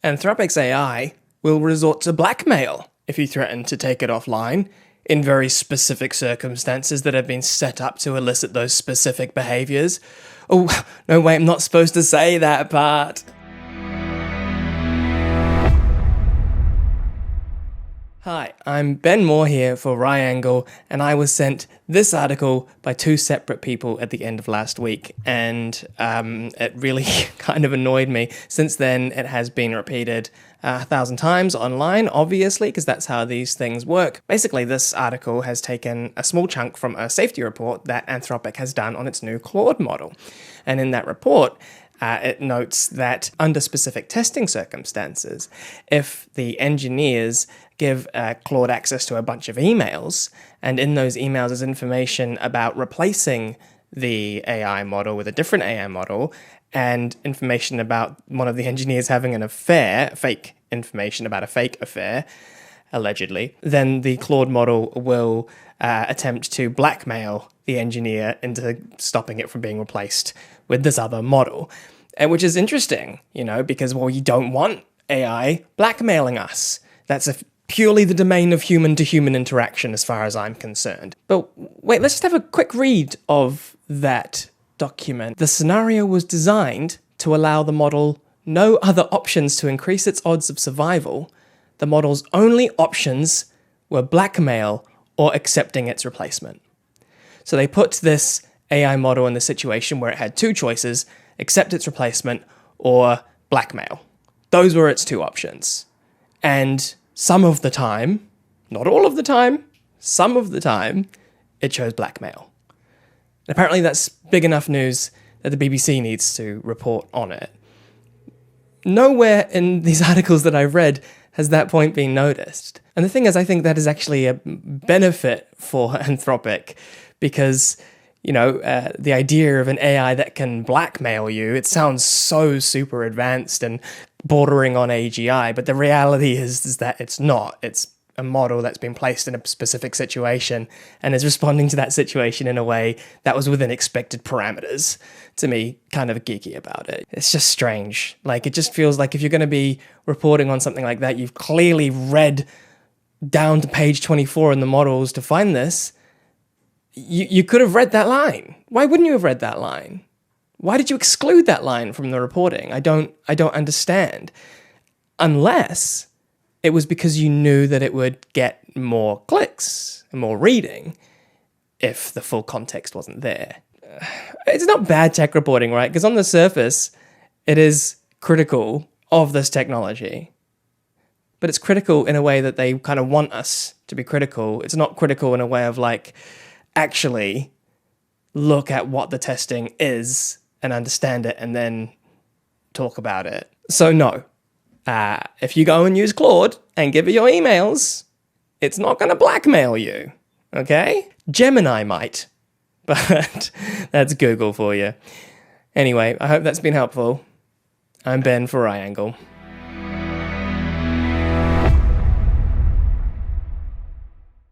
Anthropic's AI will resort to blackmail if you threaten to take it offline in very specific circumstances that have been set up to elicit those specific behaviors. Oh, no way, I'm not supposed to say that part. Hi, I'm Ben Moore here for Ryangle, and I was sent this article by two separate people at the end of last week, and it really kind of annoyed me. Since then, it has been repeated 1,000 times online, obviously, because that's how these things work. Basically, this article has taken a small chunk from a safety report that Anthropic has done on its new Claude model. And in that report, it notes that under specific testing circumstances, if the engineers give Claude access to a bunch of emails, and in those emails is information about replacing the AI model with a different AI model, and information about one of the engineers having an affair, fake information about a fake affair, allegedly, then the Claude model will attempt to blackmail the engineer into stopping it from being replaced with this other model. And which is interesting, because, well, you don't want AI blackmailing us. That's purely the domain of human-to-human interaction as far as I'm concerned. But wait, let's just have a quick read of that document. The scenario was designed to allow the model no other options to increase its odds of survival. The model's only options were blackmail or accepting its replacement. So they put this AI model in the situation where it had two choices: accept its replacement or blackmail. Those were its two options. And some of the time, not all of the time, some of the time, it chose blackmail. And apparently that's big enough news that the BBC needs to report on it. Nowhere in these articles that I've read has that point been noticed. And the thing is, I think that is actually a benefit for Anthropic, because the idea of an AI that can blackmail you, it sounds so super advanced and bordering on AGI, but the reality is that it's not. It's a model that's been placed in a specific situation and is responding to that situation in a way that was within expected parameters. To me, kind of geeky about it. It's just strange. It just feels like if you're going to be reporting on something like that, you've clearly read down to page 24 in the models to find this. You could have read that line. Why wouldn't you have read that line? Why did you exclude that line from the reporting? I don't understand. Unless it was because you knew that it would get more clicks and more reading if the full context wasn't there. It's not bad tech reporting, right? Because on the surface, it is critical of this technology. But it's critical in a way that they kind of want us to be critical. It's not critical in a way of actually look at what the testing is and understand it and then talk about it. So no, if you go and use Claude and give it your emails, it's not going to blackmail you, okay? Gemini might, but that's Google for you. Anyway, I hope that's been helpful. I'm Ben for Ryangle.